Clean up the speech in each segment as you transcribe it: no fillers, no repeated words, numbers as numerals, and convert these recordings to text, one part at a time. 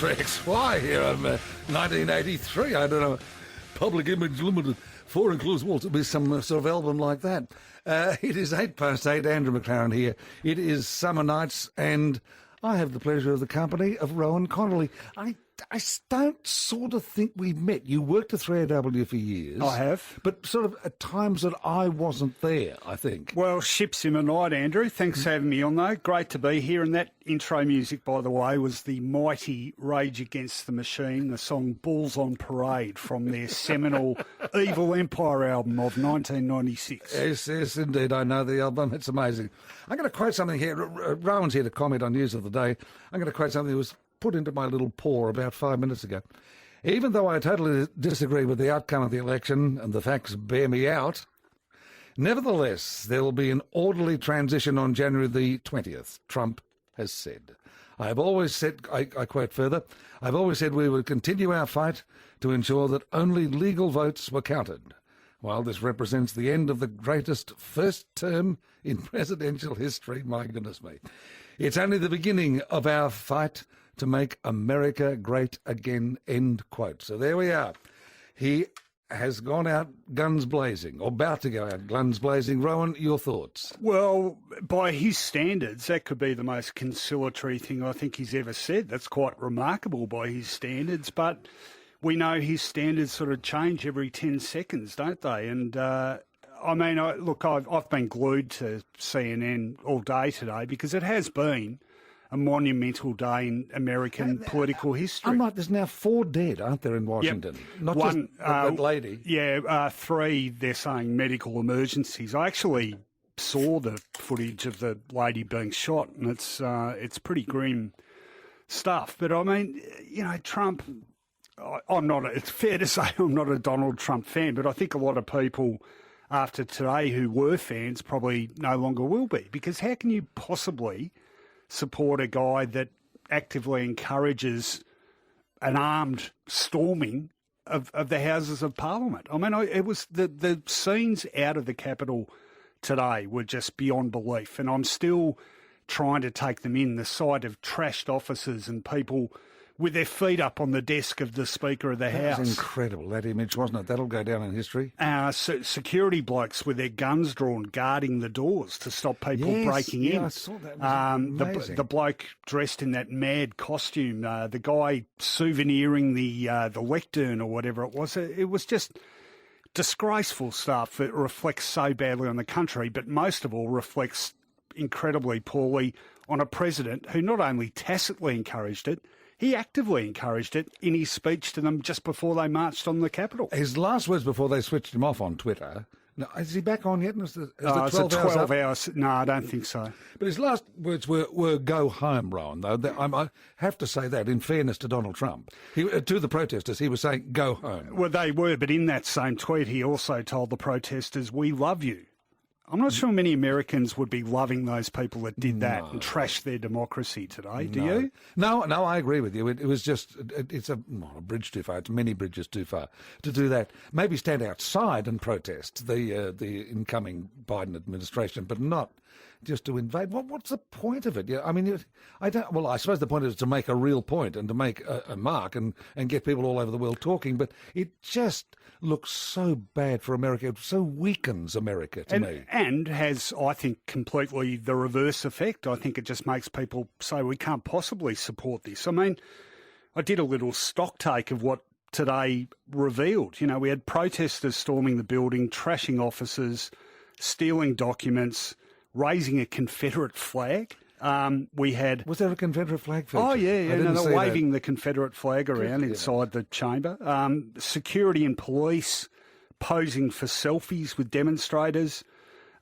XY here on 1983. I don't know. Public Image Limited. Four Enclosed Walls. It'll be some sort of album like that. It is 8:08. Andrew McLaren here. It is summer nights, and I have the pleasure of the company of Rohan Connolly. I don't sort of think we've met. You worked at 3AW for years. I have. But sort of at times that I wasn't there, I think. Well, ships in the night, Andrew. Thanks for having me on, though. Great to be here. And that intro music, by the way, was the mighty Rage Against the Machine, the song Bulls on Parade from their seminal Evil Empire album of 1996. Yes, indeed. I know the album. It's amazing. I'm going to quote something here. Rowan's here to comment on News of the Day. I'm going to quote something that was put into my little paw about 5 minutes ago. Even though I totally disagree with the outcome of the election and the facts bear me out, nevertheless, there will be an orderly transition on January the 20th, Trump has said. I have always said, I quote further, I've always said we would continue our fight to ensure that only legal votes were counted. While this represents the end of the greatest first term in presidential history, my goodness me, it's only the beginning of our fight to make America great again, end quote. So there we are. He has gone out guns blazing, or about to go out guns blazing. Rohan, your thoughts? Well, by his standards, that could be the most conciliatory thing I think he's ever said. That's quite remarkable by his standards, but we know his standards sort of change every 10 seconds, don't they? And I mean, I've been glued to CNN all day today because it has been a monumental day in American political history. I'm right, there's now 4 dead, aren't there, in Washington? Yep. Not just that lady. Yeah, 3, they're saying medical emergencies. I actually saw the footage of the lady being shot, and it's pretty grim stuff. But I mean, you know, Trump, it's fair to say I'm not a Donald Trump fan, but I think a lot of people after today who were fans probably no longer will be, because how can you possibly support a guy that actively encourages an armed storming of the Houses of Parliament? I mean, it was the scenes out of the Capitol today were just beyond belief, and I'm still trying to take them in. The sight of trashed officers and people with their feet up on the desk of the Speaker of the House. That was incredible, that image, wasn't it? That'll go down in history. Security blokes with their guns drawn guarding the doors to stop people breaking in. I saw that. Amazing. The bloke dressed in that mad costume, the guy souveniring the lectern or whatever it was just disgraceful stuff that reflects so badly on the country, but most of all reflects incredibly poorly on a president who not only tacitly encouraged it, he actively encouraged it in his speech to them just before they marched on the Capitol. His last words before they switched him off on Twitter. Now, is he back on yet? Is the 12 hours. No, I don't think so. But his last words were "go home," Rohan. Though I have to say that, in fairness to Donald Trump, to the protesters, he was saying "go home." Well, they were, but in that same tweet, he also told the protesters, "We love you." I'm not sure many Americans would be loving those people that did that and trashed their democracy today. Do you? No, I agree with you. It was just, it's a bridge too far. It's many bridges too far to do that. Maybe stand outside and protest the incoming Biden administration, but not just to invade. What's the point of it? Yeah, I mean, I suppose the point is to make a real point and to make a mark and get people all over the world talking, but it just looks so bad for America. It so weakens America to me. And has, I think, completely the reverse effect. I think it just makes people say we can't possibly support this. I mean, I did a little stock take of what today revealed. You know, we had protesters storming the building, trashing officers, stealing documents, raising a Confederate flag. Was there a Confederate flag feature? Oh, yeah. No, they're waving the Confederate flag around inside the chamber. Security and police posing for selfies with demonstrators.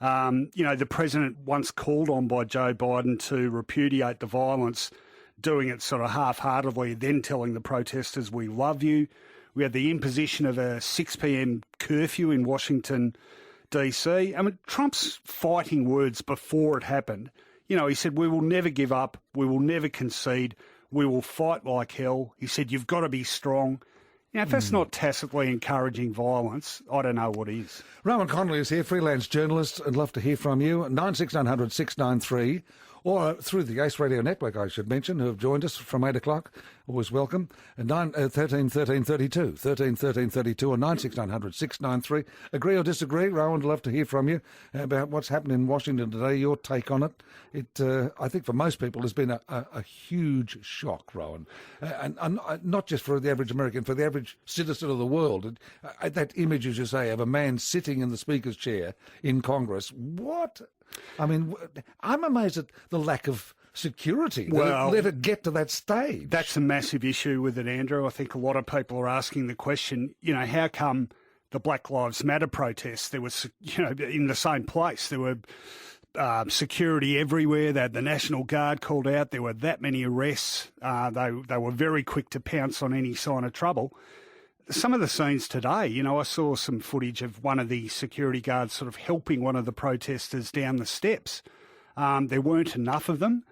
The president once called on by Joe Biden to repudiate the violence, doing it sort of half-heartedly, then telling the protesters, "We love you." We had the imposition of a 6 p.m. curfew in Washington, D.C. I mean, Trump's fighting words before it happened. You know, he said, "We will never give up. We will never concede. We will fight like hell." He said, "You've got to be strong." Now, if that's not tacitly encouraging violence, I don't know what is. Rohan Connolly is here, freelance journalist. I'd love to hear from you. 96900 693 or through the Ace Radio Network, I should mention, who have joined us from 8 o'clock. Always welcome. 13 13 32, 13 13 32, or 96900 693. Agree or disagree? Rowan, I'd love to hear from you about what's happened in Washington today, your take on it. I think for most people, has been a huge shock, Rowan, and not just for the average American, for the average citizen of the world. That image, as you say, of a man sitting in the Speaker's chair in Congress. What? I mean, I'm amazed at the lack of security. Well, let it get to that stage. That's a massive issue with it, Andrew. I think a lot of people are asking the question, how come the Black Lives Matter protests, there was, in the same place, there were security everywhere. They had the National Guard called out. There were that many arrests. They were very quick to pounce on any sign of trouble. Some of the scenes today, I saw some footage of one of the security guards sort of helping one of the protesters down the steps. There weren't enough of them.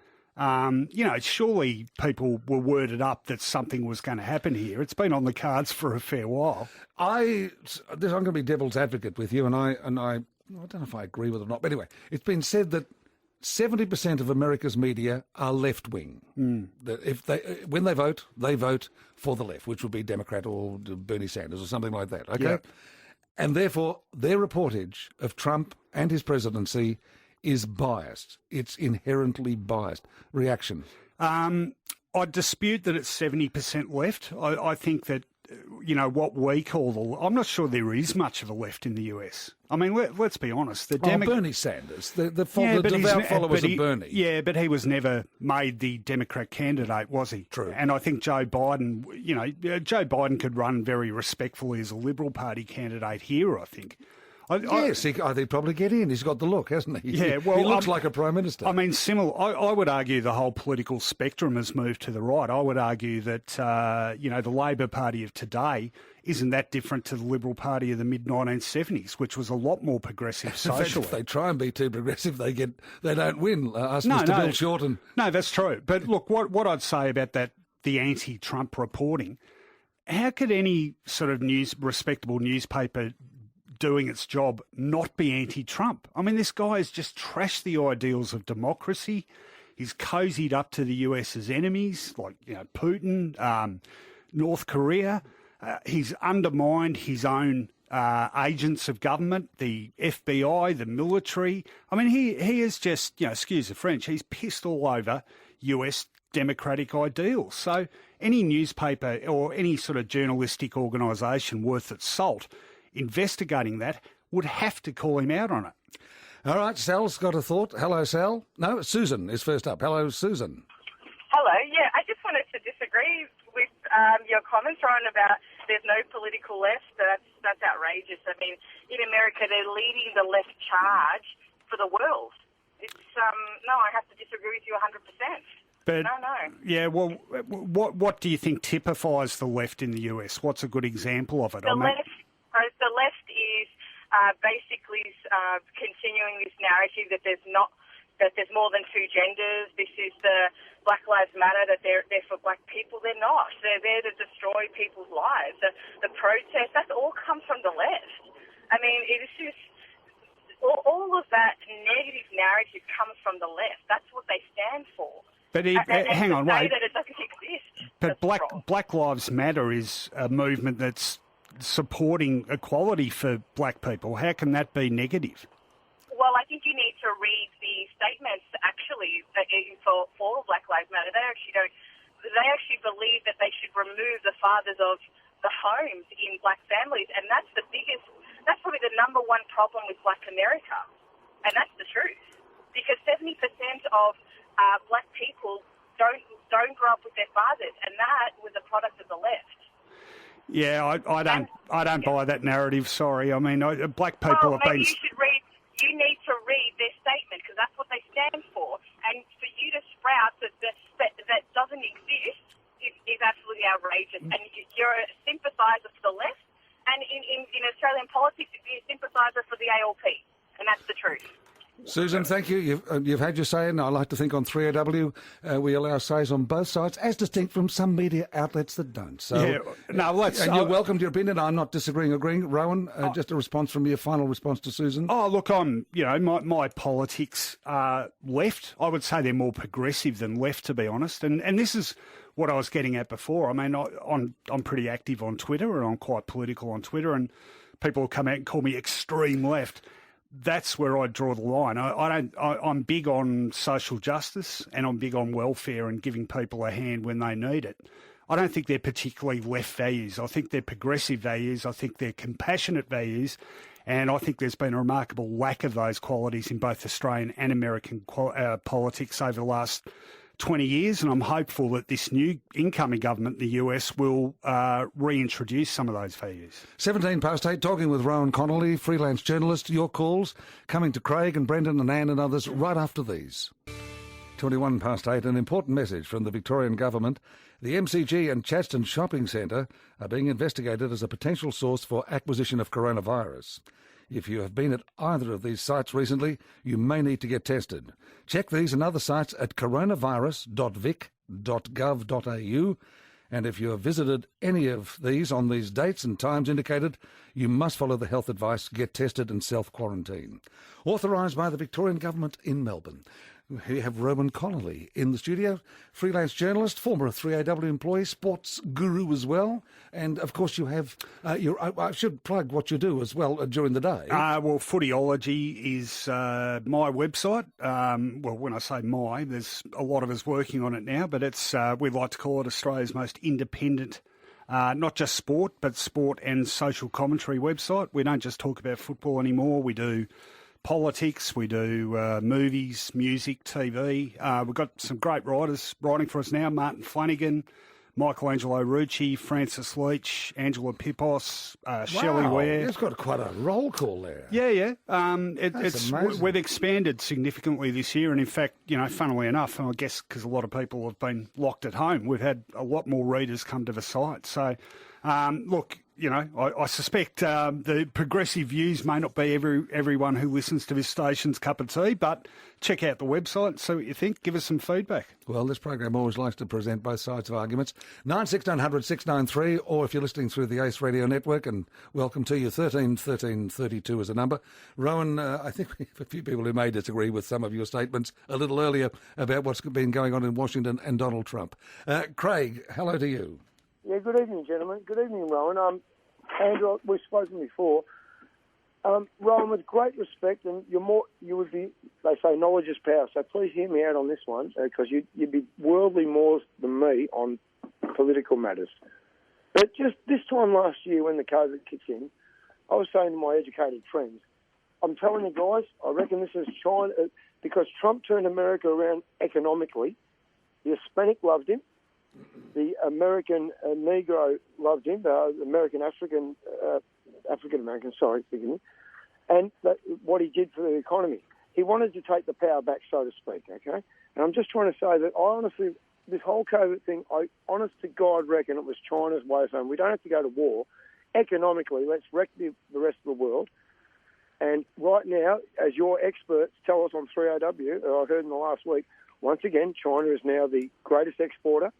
Surely people were worded up that something was going to happen here. It's been on the cards for a fair while. I'm going to be devil's advocate with you, and I don't know if I agree with it or not. But anyway, it's been said that 70% of America's media are left-wing. That when they vote for the left, which would be Democrat or Bernie Sanders or something like that. Okay, Yep. And therefore their reportage of Trump and his presidency is biased. It's inherently biased. Reaction? I dispute that it's 70% left. I think that, what we call I'm not sure there is much of a left in the US. I mean, let's be honest. Bernie Sanders, the devout followers of Bernie. Yeah, but he was never made the Democrat candidate, was he? True. And I think Joe Biden, Joe Biden could run very respectfully as a Liberal Party candidate here, I think. I think he'd probably get in. He's got the look, hasn't he? Yeah, well, he looks like a Prime Minister. I mean, similar. I would argue the whole political spectrum has moved to the right. I would argue that, the Labor Party of today isn't that different to the Liberal Party of the mid-1970s, which was a lot more progressive socially. If they try and be too progressive, they don't win. Mr. Bill Shorten. No, that's true. But look, what I'd say about the anti-Trump reporting, how could any sort of respectable newspaper doing its job not be anti-Trump? I mean, this guy has just trashed the ideals of democracy. He's cozied up to the US's enemies, like Putin, North Korea. He's undermined his own agents of government, the FBI, the military. I mean, he is just, excuse the French, he's pissed all over US democratic ideals. So any newspaper or any sort of journalistic organisation worth its salt investigating that would have to call him out on it. All right, Sal's got a thought. Hello, Sal. No, Susan is first up. Hello, Susan. Hello. Yeah, I just wanted to disagree with your comments, Rohan, about there's no political left. That's outrageous. I mean, in America, they're leading the left charge for the world. It's no, I have to disagree with you 100%. But, no. Yeah, well, what do you think typifies the left in the US? What's a good example of it? The left is basically continuing this narrative that there's more than two genders. This is the Black Lives Matter, that they're for black people. They're not. They're there to destroy people's lives. The protest, that all comes from the left. I mean, it's just all of that negative narrative comes from the left. That's what they stand for. But hang on, wait. That it doesn't exist. But Black Lives Matter is a movement that's supporting equality for black people. How can that be negative? Well, I think you need to read the statements actually for Black Lives Matter. They actually believe that they should remove the fathers of the homes in black families, and that's probably the number one problem with black America, and that's the truth. Because 70% of black people don't grow up with their fathers, and that was a product of the left. Yeah, I don't buy that narrative. Sorry, I mean black people have been. You need to read their statement because that's what they stand for, and for you to sprout that doesn't exist is absolutely outrageous. And you're a sympathiser for the left, and in Australian politics, you're a sympathiser for the ALP, and that's the truth. Susan, thank you. You've had your say, and I like to think on 3AW we allow says on both sides, as distinct from some media outlets that don't. So, yeah, no, let's. And you're welcome to your opinion. I'm not disagreeing, agreeing. Rowan, just a response from your final response to Susan. Oh, look, my politics are left. I would say they're more progressive than left, to be honest. And this is what I was getting at before. I mean, I'm pretty active on Twitter, and I'm quite political on Twitter, and people will come out and call me extreme left. That's where I draw the line. I'm big on social justice, and I'm big on welfare and giving people a hand when they need it. I don't think they're particularly left values. I think they're progressive values. I think they're compassionate values. And I think there's been a remarkable lack of those qualities in both Australian and American politics over the last 20 years, and I'm hopeful that this new incoming government in the US will reintroduce some of those values. 8:17, talking with Rohan Connolly, freelance journalist. Your calls coming to Craig and Brendan and Anne and others right after these. 8:21, an important message from the Victorian government. The MCG and Chadstone Shopping Centre are being investigated as a potential source for acquisition of coronavirus. If you have been at either of these sites recently, you may need to get tested. Check these and other sites at coronavirus.vic.gov.au, and if you have visited any of these on these dates and times indicated, you must follow the health advice, get tested and self-quarantine. Authorised by the Victorian Government in Melbourne. We have Rohan Connolly in the studio, freelance journalist, former 3AW employee, sports guru as well. And, of course, you have I should plug what you do as well during the day. Well, Footyology is my website. Well, when I say my, there's a lot of us working on it now, but it's we like to call it Australia's most independent, not just sport, but sport and social commentary website. We don't just talk about football anymore. We do politics, we do movies, music, TV. We've got some great writers writing for us now. Martin Flanagan, Michelangelo Rucci, Francis Leach, Angela Pipos, Shelley Ware. It's got quite a roll call there. Yeah. That's amazing. We've expanded significantly this year, and in fact, funnily enough, and I guess because a lot of people have been locked at home, we've had a lot more readers come to the site. So, look, I suspect the progressive views may not be everyone who listens to this station's cup of tea, but check out the website, see what you think, give us some feedback. Well, this program always likes to present both sides of arguments. 96900 693, or if you're listening through the Ace Radio Network, and welcome to you, 1332 is a number. Rowan, I think we have a few people who may disagree with some of your statements a little earlier about what's been going on in Washington and Donald Trump. Craig, hello to you. Yeah, good evening, gentlemen. Good evening, Rowan. Andrew, we've spoken before. Rowan, with great respect, and you would be, they say, knowledge is power, so please hear me out on this one, because you'd be worldly more than me on political matters. But just this time last year when the COVID kicked in, I was saying to my educated friends, I'm telling you guys, I reckon this is China, because Trump turned America around economically. The Hispanic loved him. The American Negro loved him, the American African-American, forgive me, and what he did for the economy. He wanted to take the power back, so to speak, okay? And I'm just trying to say that I honestly, this whole COVID thing, I honest to God reckon it was China's way of saying we don't have to go to war. Economically, let's wreck the rest of the world. And right now, as your experts tell us on 3AW, I heard in the last week, once again, China is now the greatest exporter,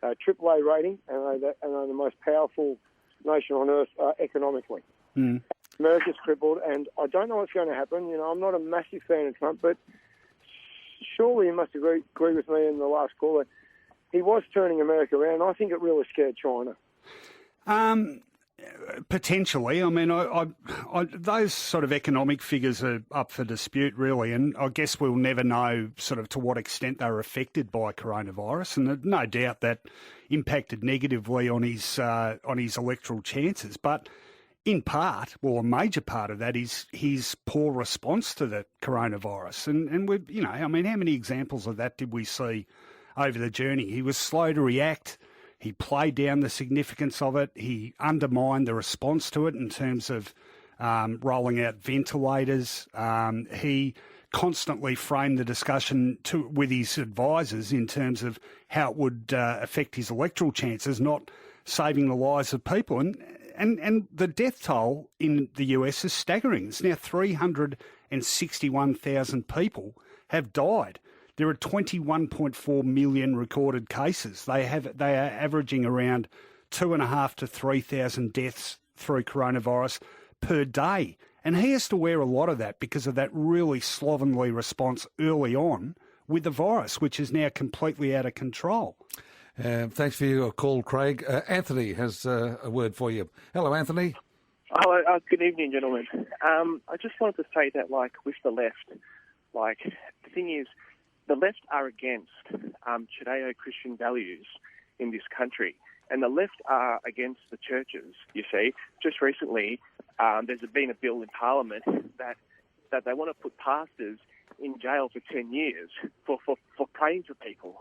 AAA rating, and they're the most powerful nation on earth economically. Mm. America's crippled, and I don't know what's going to happen. I'm not a massive fan of Trump, but surely you must agree with me in the last call that he was turning America around. I think it really scared China. Potentially. I mean, I those sort of economic figures are up for dispute, really, and I guess we'll never know sort of to what extent they were affected by coronavirus, and there's no doubt that impacted negatively on his electoral chances. But in part, well, a major part of that is his poor response to the coronavirus, and we've, I mean, how many examples of that did we see over the journey? He was slow to react. He played down the significance of it. He undermined the response to it in terms of rolling out ventilators. He constantly framed the discussion with his advisors in terms of how it would affect his electoral chances, not saving the lives of people. And And the death toll in the US is staggering. It's now 361,000 people have died. There are 21.4 million recorded cases. They are averaging around 2,500 to 3,000 deaths through coronavirus per day. And he has to wear a lot of that because of that really slovenly response early on with the virus, which is now completely out of control. Thanks for your call, Craig. Anthony has a word for you. Hello, Anthony. Oh, good evening, gentlemen. I just wanted to say that, with the left, the thing is, the left are against Judeo-Christian values in this country, and the left are against the churches, you see. Just recently, there's been a bill in Parliament that they want to put pastors in jail for 10 years for praying for people.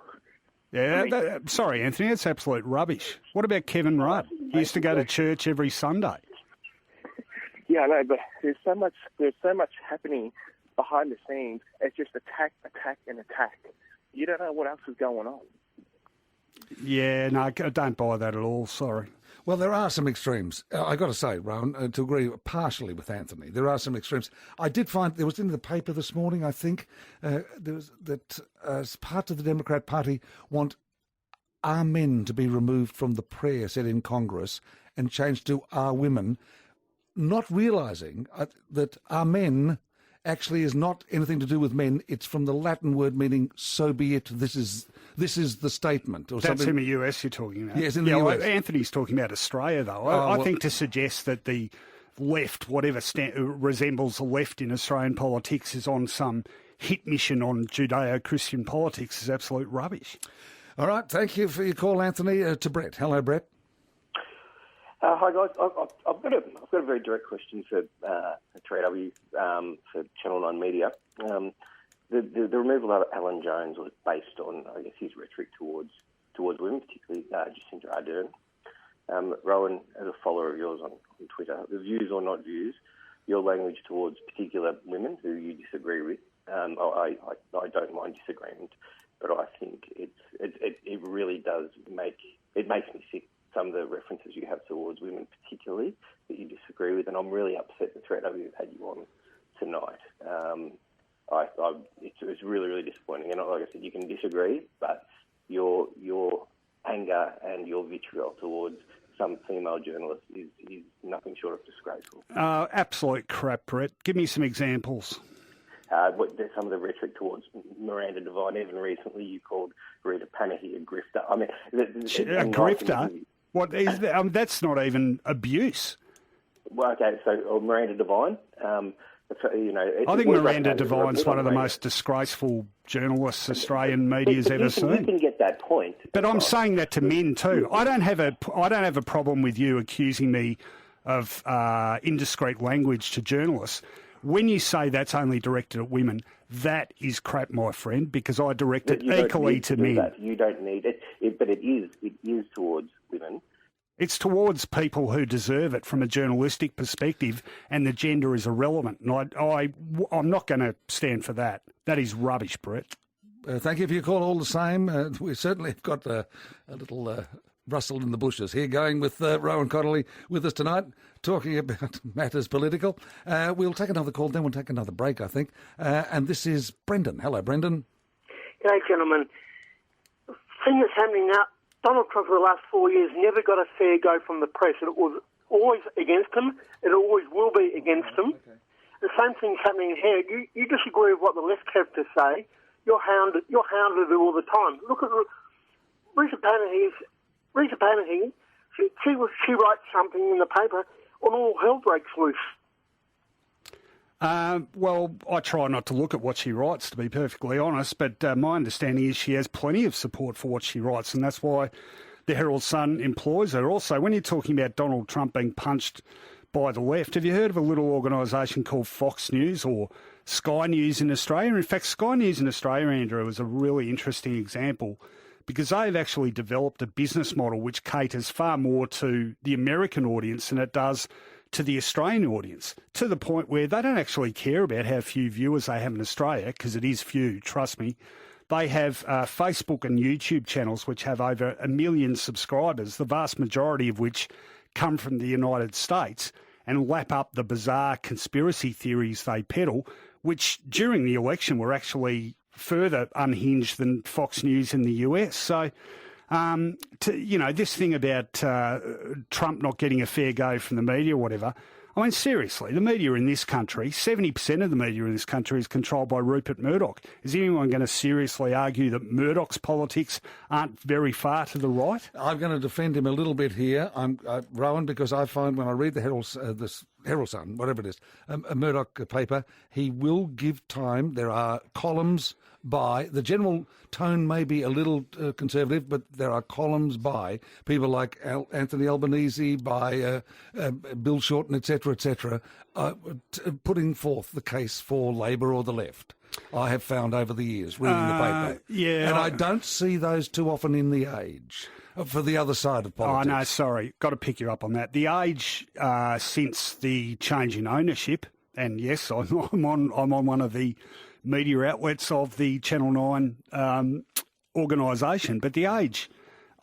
Yeah, sorry, Anthony, that's absolute rubbish. What about Kevin Rudd? He used to go to church every Sunday. Yeah, I know, but there's so much happening behind the scenes. It's just attack, and attack. You don't know what else is going on. Yeah, no, I don't buy that at all, sorry. Well, there are some extremes. I got to say, Rohan, to agree partially with Anthony, there are some extremes. I did find there was in the paper this morning, I think, there was that part of the Democrat Party want "are men" to be removed from the prayer said in Congress and changed to "are women," not realising that "are men" actually is not anything to do with men. It's from the Latin word meaning "so be it." This is the statement. Or That's something. in the US you're talking about. Yes, in the US. Anthony's talking about Australia, though. I think to suggest that the left, whatever resembles the left in Australian politics, is on some hit mission on Judeo-Christian politics is absolute rubbish. All right, thank you for your call, Anthony. To Brett. Hello, Brett. Hi guys, I've got a very direct question for 3AW for Channel 9 Media. The removal of Alan Jones was based on, I guess, his rhetoric towards women, particularly Jacinda Ardern. Rohan, as a follower of yours on Twitter, the views or not views, your language towards particular women who you disagree with, I don't mind disagreement, but I think it really does makes me sick. Some of the references you have towards women, particularly, that you disagree with, and I'm really upset that 3AW have had you on tonight. It's really, really disappointing. And like I said, you can disagree, but your anger and your vitriol towards some female journalists is nothing short of disgraceful. Absolute crap, Brett. Give me some examples. There's some of the rhetoric towards Miranda Devine. Even recently, you called Rita Panahi a grifter. I mean, a grifter? What is that? That's not even abuse. Well, okay, so Miranda Devine. I think Miranda Devine's one of the most disgraceful journalists Australian media's ever seen. You can get that point, but I'm saying that to men too. I don't have a problem with you accusing me of indiscreet language to journalists. When you say that's only directed at women, that is crap, my friend, because I direct it equally to men. You don't need it, but it is towards women. It's towards people who deserve it from a journalistic perspective, and the gender is irrelevant. And I'm not going to stand for that. That is rubbish, Brett. Thank you for your call all the same. We certainly have got a little rustle in the bushes here, going with Rohan Connolly with us tonight, talking about matters political. We'll take another call, then we'll take another break, I think. And this is Brendan. Hello, Brendan. G'day, gentlemen. The thing that's happening now, Donald Trump for the last 4 years never got a fair go from the press. It was always against him. It always will be against him. Okay. The same thing's happening here. You disagree with what the left have to say. You're hounded all the time. Look at Rita Panahi. She writes something in the paper and all hell breaks loose. Well, I try not to look at what she writes, to be perfectly honest, but my understanding is she has plenty of support for what she writes, and that's why the Herald Sun employs her. Also, when you're talking about Donald Trump being punched by the left, have you heard of a little organisation called Fox News or Sky News in Australia? In fact, Sky News in Australia, Andrew, is a really interesting example because they've actually developed a business model which caters far more to the American audience than it does to the Australian audience, to the point where they don't actually care about how few viewers they have in Australia, because it is few, trust me. They have Facebook and YouTube channels which have over 1 million subscribers, the vast majority of which come from the United States and lap up the bizarre conspiracy theories they peddle, which during the election were actually further unhinged than Fox News in the US. So, this thing about Trump not getting a fair go from the media or whatever, I mean, seriously, the media in this country, 70% of the media in this country is controlled by Rupert Murdoch. Is anyone going to seriously argue that Murdoch's politics aren't very far to the right? I'm going to defend him a little bit here, Rowan, because I find when I read the Herald Sun, whatever it is, a Murdoch paper, he will give time. There are columns by, the general tone may be a little conservative, but there are columns by people like Anthony Albanese, by Bill Shorten, etc., putting forth the case for Labor or the left. I have found over the years reading the paper. Yeah. And I don't see those too often in The Age for the other side of politics. Oh, no, sorry. Got to pick you up on that. The Age, since the change in ownership, and yes, I'm on one of the media outlets of the Channel 9 organisation, but The Age,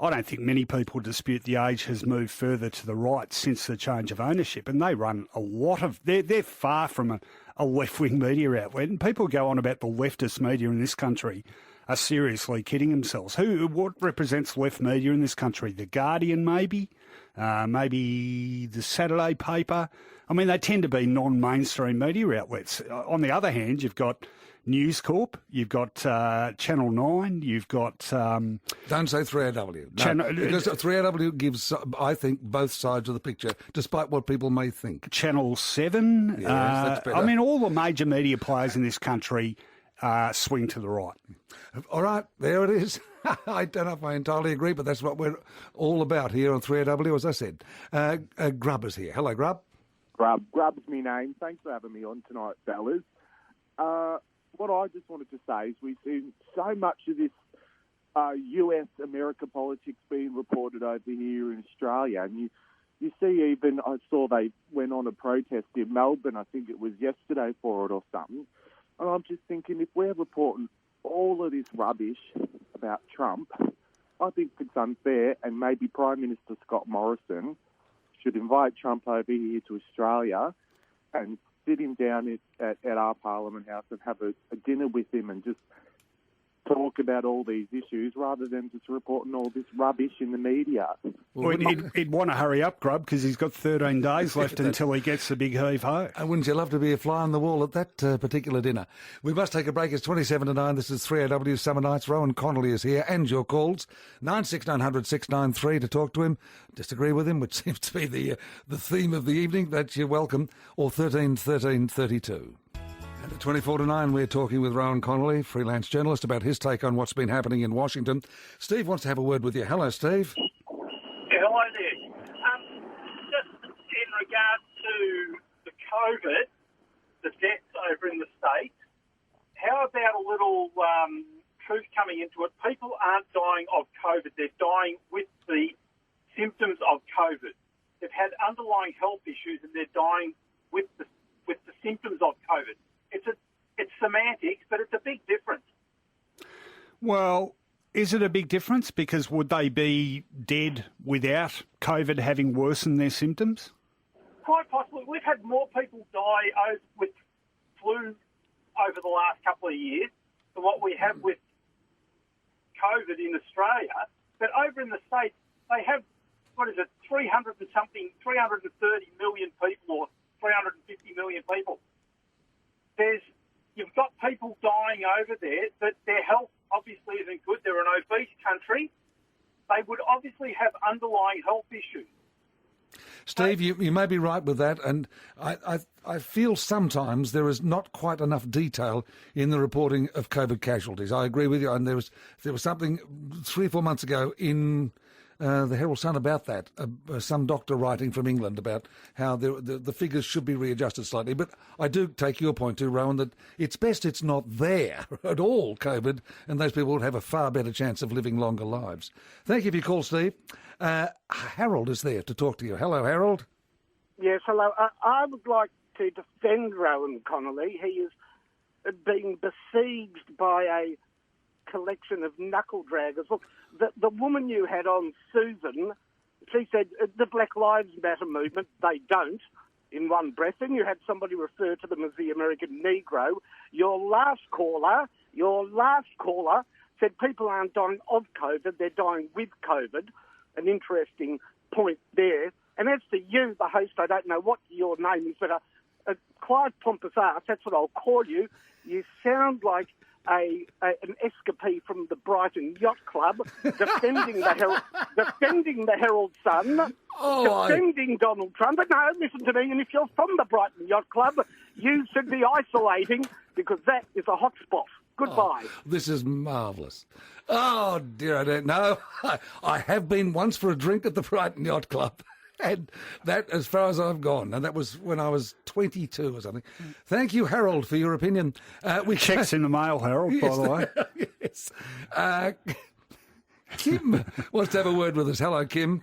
I don't think many people dispute The Age has moved further to the right since the change of ownership, and they run a lot of... They're far from a left-wing media outlet, and people go on about the leftist media in this country are seriously kidding themselves. What represents left media in this country? The Guardian, maybe? Maybe the Saturday paper? I mean, they tend to be non-mainstream media outlets. On the other hand, you've got News Corp, you've got Channel 9, you've got... Don't say 3AW. No, because 3AW gives, I think, both sides of the picture, despite what people may think. Channel 7. Yes, that's better. I mean, all the major media players in this country swing to the right. All right, there it is. I don't know if I entirely agree, but that's what we're all about here on 3AW, as I said. Grub is here. Hello, Grub. Grub's my name. Thanks for having me on tonight, fellas. What I just wanted to say is we've seen so much of this US-America politics being reported over here in Australia. And you see even, I saw they went on a protest in Melbourne, I think it was yesterday for it or something. And I'm just thinking, if we're reporting all of this rubbish about Trump, I think it's unfair, and maybe Prime Minister Scott Morrison should invite Trump over here to Australia and sit him down at our Parliament House and have a dinner with him and just talk about all these issues rather than just reporting all this rubbish in the media. Well, he'd want to hurry up, Grub, because he's got 13 days left until he gets the big heave-ho. Wouldn't you love to be a fly on the wall at that particular dinner? We must take a break. It's 27 to 9. This is 3AW Summer Nights. Rohan Connolly is here, and your calls. 96900 693 to talk to him. Disagree with him, which seems to be the theme of the evening. That's you're welcome. Or 13 13 32. And at 24 to 9, we're talking with Rohan Connolly, freelance journalist, about his take on what's been happening in Washington. Steve wants to have a word with you. Hello, Steve. Yeah, hello there. Just in regard to the COVID, the deaths over in the States, how about a little truth coming into it? People aren't dying of COVID. They're dying with the symptoms of COVID. They've had underlying health issues and they're dying with the symptoms of COVID. It's semantics, but it's a big difference. Well, is it a big difference? Because would they be dead without COVID having worsened their symptoms? Quite possibly. We've had more people die with flu over the last couple of years than what we have with COVID in Australia. But over in the States, they have, 330 million people or 350 million people. You've got people dying over there, but their health obviously isn't good. They're an obese country. They would obviously have underlying health issues. Steve, you may be right with that, and I feel sometimes there is not quite enough detail in the reporting of COVID casualties. I agree with you, and there was something 3 or 4 months ago in the Herald Sun about that, some doctor writing from England about how the figures should be readjusted slightly. But I do take your point too, Rowan, that it's best it's not there at all, COVID, and those people would have a far better chance of living longer lives. Thank you for your call, Steve. Harold is there to talk to you. Hello, Harold. Yes, hello. I would like to defend Rohan Connolly. He is being besieged by a collection of knuckle draggers. Look, the woman you had on, Susan, she said the Black Lives Matter movement, they don't, in one breath. Then you had somebody refer to them as the American Negro. Your last caller said people aren't dying of COVID, they're dying with COVID. An interesting point there. And as for you, the host, I don't know what your name is, but a quiet pompous ass, that's what I'll call you. You sound like an escapee from the Brighton Yacht Club, defending the Herald Sun, defending Donald Trump. But no, listen to me, and if you're from the Brighton Yacht Club, you should be isolating, because that is a hot spot. Goodbye. Oh, this is marvellous. Oh, dear, I don't know. I have been once for a drink at the Brighton Yacht Club. And that, as far as I've gone, and that was when I was 22 or something. Thank you, Harold, for your opinion. Checks in the mail, Harold, yes, by the way. Yes. Kim wants to have a word with us. Hello, Kim.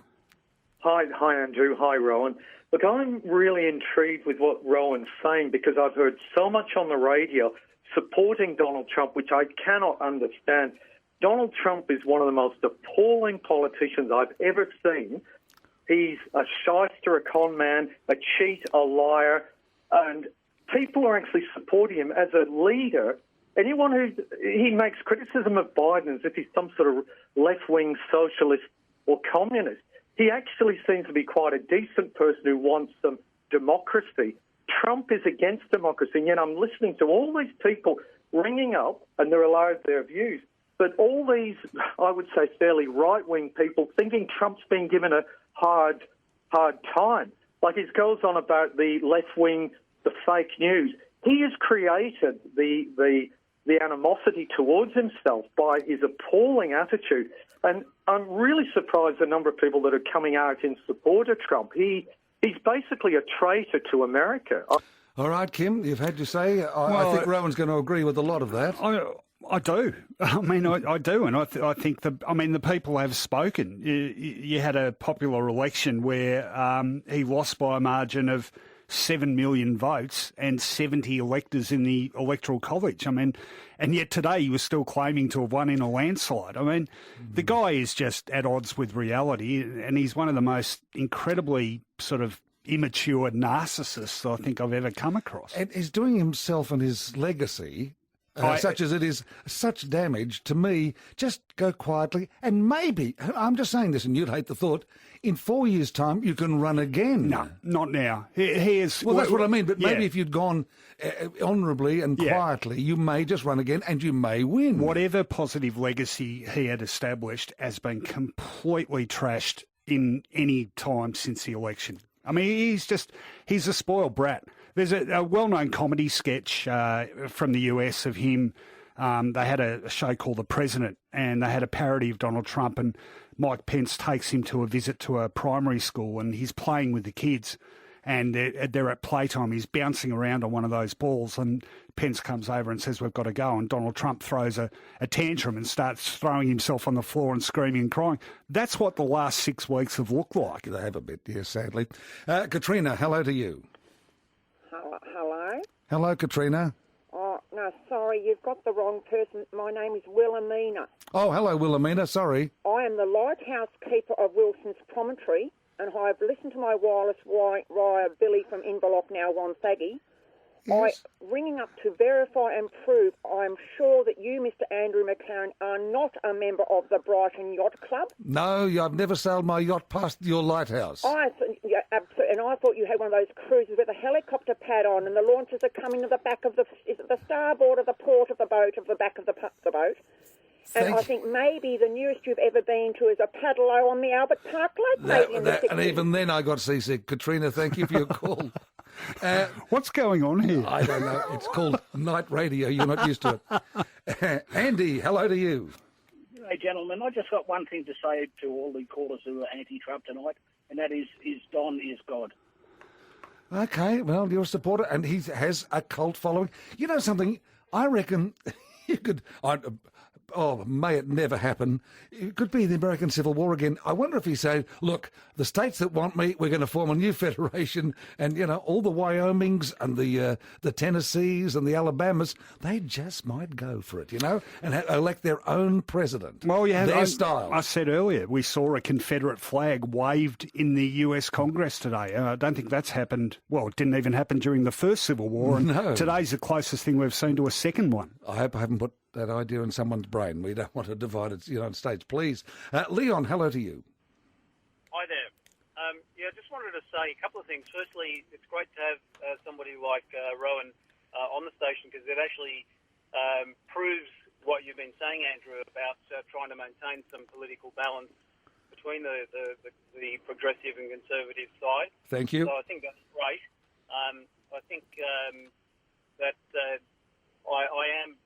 Hi, Andrew. Hi, Rohan. Look, I'm really intrigued with what Rohan's saying, because I've heard so much on the radio supporting Donald Trump, which I cannot understand. Donald Trump is one of the most appalling politicians I've ever seen. He's a shyster, a con man, a cheat, a liar, and people are actually supporting him as a leader. Anyone he makes criticism of Biden as if he's some sort of left-wing socialist or communist. He actually seems to be quite a decent person who wants some democracy. Trump is against democracy, and yet I'm listening to all these people ringing up, and they're allowed their views. But all these, I would say, fairly right-wing people thinking Trump's been given a hard time. Like, it goes on about the left-wing, the fake news. He has created the animosity towards himself by his appalling attitude. And I'm really surprised the number of people that are coming out in support of Trump. He's basically a traitor to America. All right, Kim, you've had your say. I think Rowan's going to agree with a lot of that. I do. I mean, I do, and I think the people have spoken. You had a popular election where he lost by a margin of 7 million votes and 70 electors in the Electoral College. I mean, and yet today he was still claiming to have won in a landslide. I mean, the guy is just at odds with reality, and he's one of the most incredibly sort of immature narcissists I think I've ever come across. And he's doing himself and his legacy, such as it is, such damage to me. Just go quietly, and maybe, I'm just saying this and you'd hate the thought, in 4 years' time you can run again. No, not now. He is. Well, that's what I mean, but maybe if you'd gone honourably and quietly, you may just run again and you may win. Whatever positive legacy he had established has been completely trashed in any time since the election. I mean, he's a spoiled brat. There's a well-known comedy sketch from the US of him. They had a show called The President, and they had a parody of Donald Trump, and Mike Pence takes him to a visit to a primary school, and he's playing with the kids, and they're at playtime. He's bouncing around on one of those balls, and Pence comes over and says, "We've got to go," and Donald Trump throws a tantrum and starts throwing himself on the floor and screaming and crying. That's what the last 6 weeks have looked like. They have a bit, yes, sadly. Katrina, hello to you. Hello? Hello, Katrina. Oh, no, sorry, you've got the wrong person. My name is Wilhelmina. Oh, hello, Wilhelmina, sorry. I am the lighthouse keeper of Wilson's Promontory, and I've listened to my wireless via Billy from Inverloch, now Wonthaggi. Yes. Ringing up to verify and prove, I'm sure that you, Mr. Andrew McLaren, are not a member of the Brighton Yacht Club. No, I've never sailed my yacht past your lighthouse. Yeah, absolutely. And I thought you had one of those cruises with a helicopter pad on, and the launches are coming to the back of the starboard of the port of the boat, of the back of the boat. And I think maybe the nearest you've ever been to is a paddle-o on the Albert Park Lake. And even then I got seasick. Katrina, thank you for your call. What's going on here? I don't know. It's called night radio. You're not used to it. Andy, hello to you. Hey, gentlemen, I just got one thing to say to all the callers who are anti-Trump tonight, and that is Don is God. Okay, well, you're a supporter, and he has a cult following. You know something? I reckon you could... may it never happen. It could be the American Civil War again. I wonder if he said, look, the states that want me, we're going to form a new federation, and, all the Wyomings and the Tennessees and the Alabamas, they just might go for it, and elect their own president. Well, yeah, their style. I said earlier, we saw a Confederate flag waved in the US Congress today. I don't think that's happened. Well, it didn't even happen during the first Civil War, and today's the closest thing we've seen to a second one. I hope I haven't put that idea in someone's brain. We don't want to divide the United States, please. Leon, hello to you. Hi there. I just wanted to say a couple of things. Firstly, it's great to have somebody like Rohan on the station, because it actually proves what you've been saying, Andrew, about trying to maintain some political balance between the progressive and conservative side. Thank you. So I think that's great. I think that I am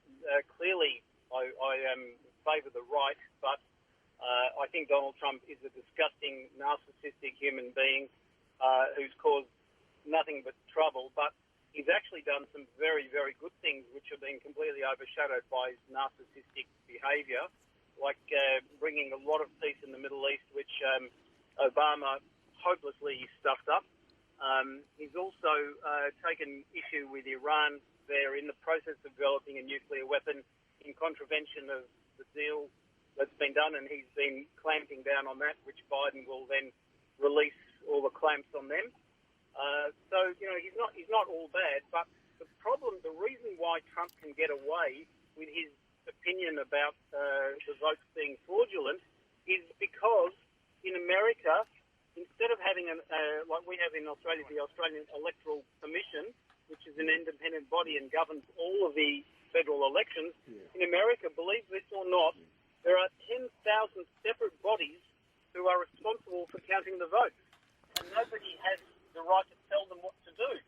clearly I am in favour of the right, but I think Donald Trump is a disgusting, narcissistic human being who's caused nothing but trouble. But he's actually done some very, very good things which have been completely overshadowed by his narcissistic behaviour, like bringing a lot of peace in the Middle East, which Obama hopelessly stuffed up. He's also taken issue with Iran. They're in the process of developing a nuclear weapon in contravention of the deal that's been done, and he's been clamping down on that, which Biden will then release all the clamps on them. So, he's not all bad, but the reason why Trump can get away with his opinion about the votes being fraudulent is because in America, instead of having like we have in Australia, the Australian Electoral Commission, which is an independent body and governs all of the federal elections, in America, believe this or not, there are 10,000 separate bodies who are responsible for counting the votes, and nobody has the right to tell them what to do.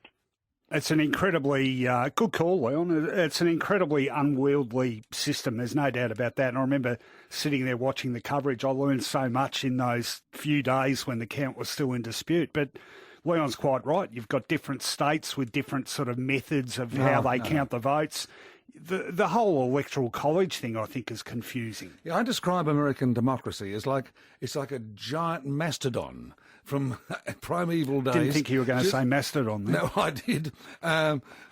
It's an incredibly good call, Leon. It's an incredibly unwieldy system. There's no doubt about that. And I remember sitting there watching the coverage. I learned so much in those few days when the count was still in dispute. But Leon's quite right. You've got different states with different sort of methods of how they count the votes. The whole electoral college thing, I think, is confusing. Yeah, I describe American democracy as it's like a giant mastodon from primeval days. Didn't think you were going to say mastodon there. No, I did.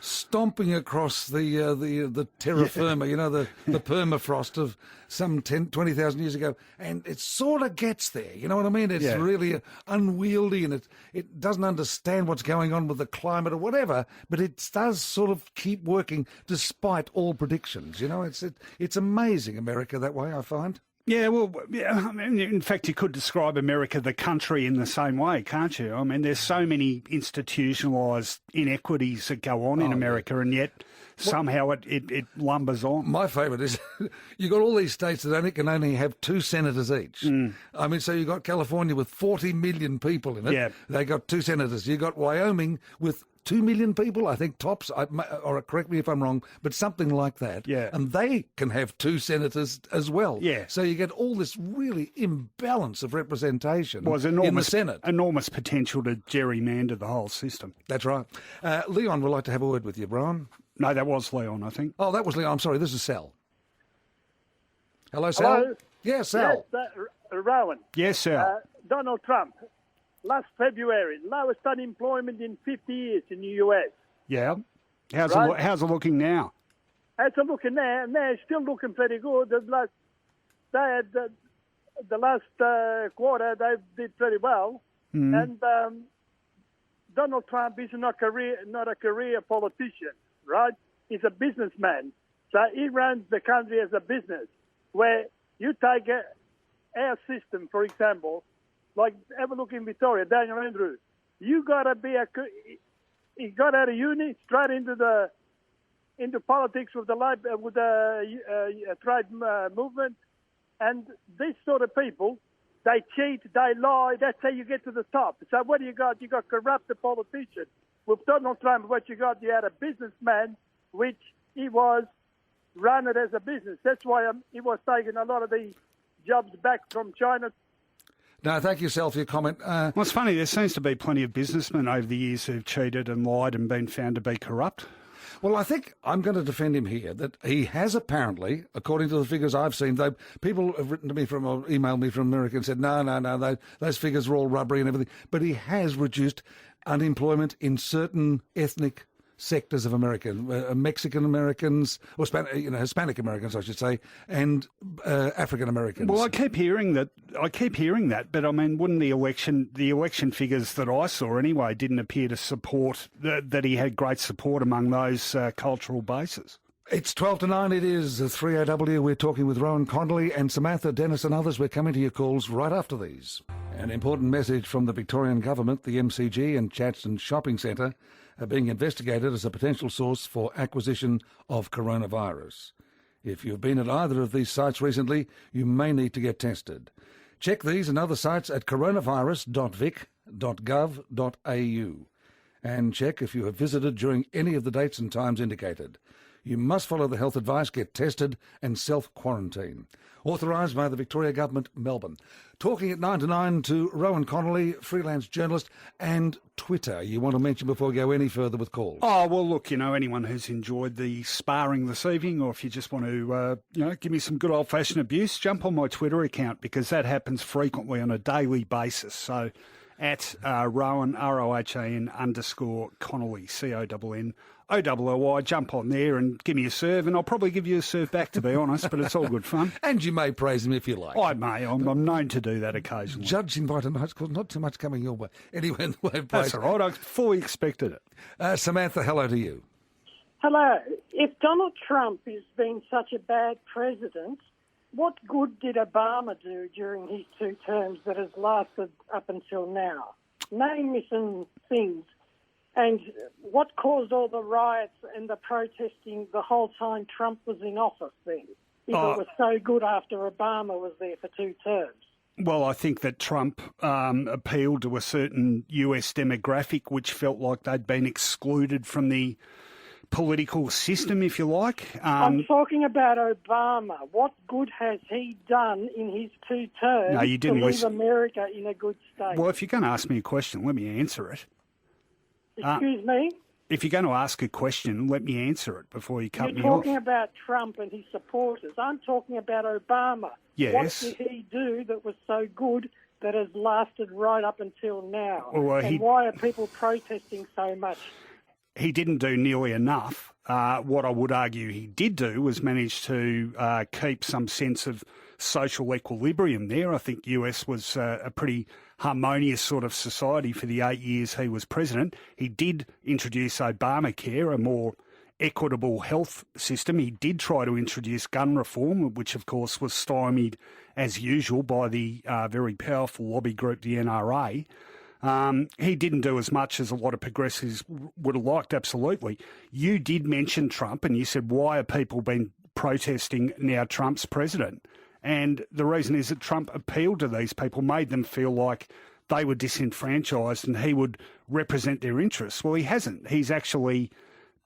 Stomping across the terra firma, the permafrost of some 20,000 years ago, and it sort of gets there. You know what I mean? It's really unwieldy, and it doesn't understand what's going on with the climate or whatever, but it does sort of keep working despite all predictions. It's amazing, America, that way, I find. Yeah, well, I mean, in fact, you could describe America, the country, in the same way, can't you? I mean, there's so many institutionalised inequities that go on in America, and yet somehow it lumbers on. My favourite is you've got all these states that can only have 2 senators each. I mean, so you've got California with 40 million people in it. Yeah. They got 2 senators. You've got Wyoming with 2 million people, I think, tops, or correct me if I'm wrong, but something like that. Yeah. And they can have 2 senators as well. Yeah. So you get all this really imbalance of representation in the Senate. Enormous potential to gerrymander the whole system. That's right. Leon would like to have a word with you, Brian. No, that was Leon, I think. Oh, that was Leon. I'm sorry. This is Sal. Hello, Sal. Hello? Yes, Sal. Yes, Rowan. Yes, Sal. Donald Trump. Last February, lowest unemployment in 50 years in the US. Yeah. How's it looking now? How's it looking now? And they're still looking pretty good. The last quarter, they did pretty well. And Donald Trump is not a career politician, right? He's a businessman. So he runs the country as a business, where you take our system, for example, like have a look in Victoria, Daniel Andrews. You gotta be he got out of uni, straight into politics with the trade movement, and these sort of people, they cheat, they lie. That's how you get to the top. So what do you got? You got corrupted politicians. With Donald Trump, what you had a businessman, which he was run it as a business. That's why he was taking a lot of the jobs back from China. No, thank you, Sal, for your comment. Well, it's funny, there seems to be plenty of businessmen over the years who've cheated and lied and been found to be corrupt. Well, I think I'm going to defend him here, that he has apparently, according to the figures I've seen, though people have written to me or emailed me from America and said, no, those figures are all rubbery and everything, but he has reduced unemployment in certain ethnic sectors of America, Mexican Americans, or Hispanic Americans, I should say, and African Americans. Well, I keep hearing that, but I mean, wouldn't the election figures that I saw anyway didn't appear to support that he had great support among those cultural bases? It's 12 to 9, it is 3AW. We're talking with Rohan Connolly and Samantha, Dennis and others. We're coming to your calls right after these. An important message from the Victorian Government. The MCG and Chadstone Shopping Centre are being investigated as a potential source for acquisition of coronavirus. If you've been at either of these sites recently, you may need to get tested. Check these and other sites at coronavirus.vic.gov.au and check if you have visited during any of the dates and times indicated. You must follow the health advice, get tested and self-quarantine. Authorised by the Victoria Government, Melbourne. Talking at 9 to 9 to Rohan Connolly, freelance journalist, and Twitter. You want to mention before we go any further with calls? Oh, well, look, anyone who's enjoyed the sparring this evening, or if you just want to, give me some good old-fashioned abuse, jump on my Twitter account, because that happens frequently on a daily basis. So at Rohan, ROHAN _Connolly, CONNOLLY. Jump on there and give me a serve, and I'll probably give you a serve back, to be honest, but it's all good fun. And you may praise him if you like. I may. I'm known to do that occasionally. Judge invited tonight's cause, not too much coming your way. Anyway, in the way of That's all right. I fully expected it. Samantha, hello to you. Hello. If Donald Trump has been such a bad president, what good did Obama do during his 2 terms that has lasted up until now? Name me some things. And what caused all the riots and the protesting the whole time Trump was in office then, if it was so good after Obama was there for 2 terms? Well, I think that Trump appealed to a certain US demographic which felt like they'd been excluded from the political system, if you like. I'm talking about Obama. What good has he done in his 2 terms to leave America in a good state? Well, if you're going to ask me a question, let me answer it. Excuse me? If you're going to ask a question, let me answer it before you cut me off. You're talking about Trump and his supporters. I'm talking about Obama. Yes. What did he do that was so good that has lasted right up until now? Well, and why are people protesting so much? He didn't do nearly enough. What I would argue he did do was manage to keep some sense of social equilibrium there. I think US was a pretty harmonious sort of society for the 8 years he was president. He did introduce Obamacare, a more equitable health system. He did try to introduce gun reform, which of course was stymied as usual by the very powerful lobby group, the NRA. He didn't do as much as a lot of progressives would have liked, absolutely. You did mention Trump and you said, why are people been protesting now Trump's president? And the reason is that Trump appealed to these people, made them feel like they were disenfranchised and he would represent their interests. Well, he hasn't. He's actually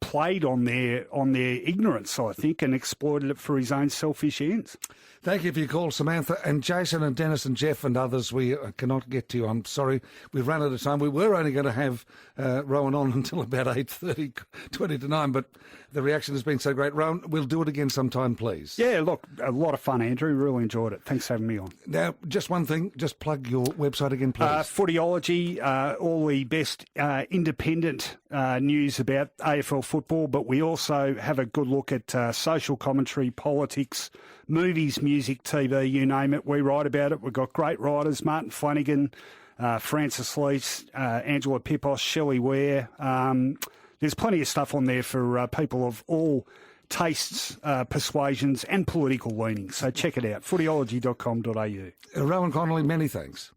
played on their ignorance, I think, and exploited it for his own selfish ends. Thank you for your call, Samantha. And Jason and Dennis and Jeff and others, we cannot get to you. I'm sorry. We've run out of time. We were only going to have Rohan on until about 8:30, 20 to 9, but the reaction has been so great. Rohan, we'll do it again sometime, please. Yeah, look, a lot of fun, Andrew. Really enjoyed it. Thanks for having me on. Now, just one thing. Just plug your website again, please. Footyology, all the best independent news about AFL football, but we also have a good look at social commentary, politics, movies, music, TV, you name it. We write about it. We've got great writers, Martin Flanagan, Francis Lees, Angela Pipos, Shelley Ware. There's plenty of stuff on there for people of all tastes, persuasions and political leanings. So check it out, footyology.com.au. Rohan Connolly, many thanks.